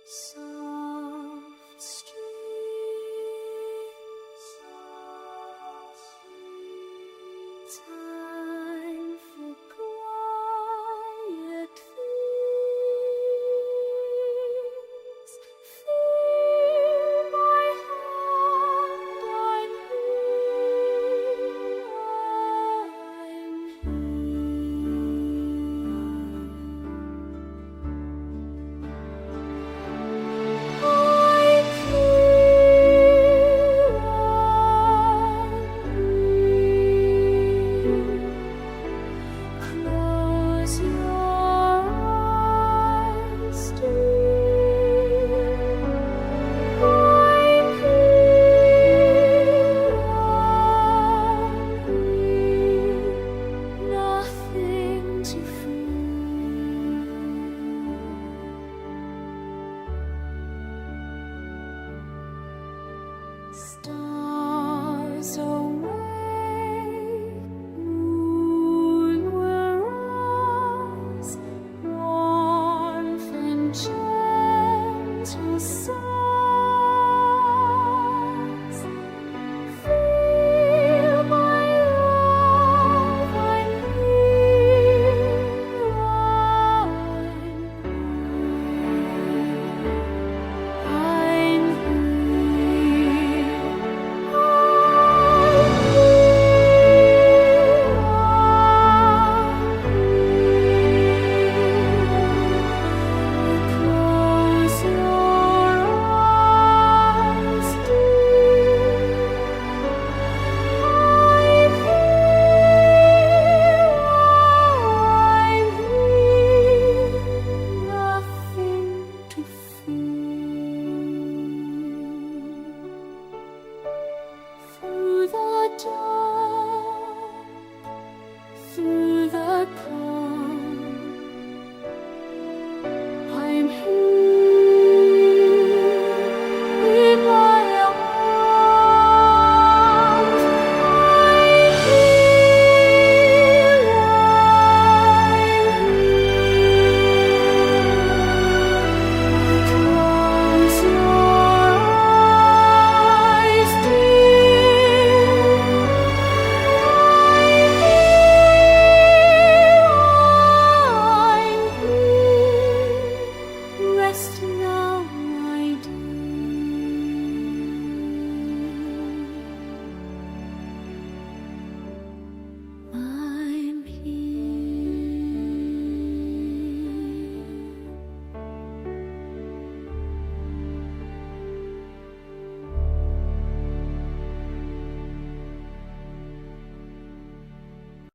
Soft streets, time for quiet things. Feel my hand, I'm here, I'm Close your eyes, dear. I'm here, nothing to fear. Stars away, moon will rise, warmth and gentle sighs. Feel my love, I'm here, I'm Close your eyes, dear. I'm here, nothing to fear. Through the dark, through the calm, I'm here in my arms. I'm here, Close your eyes, dear. I'm here, rest now.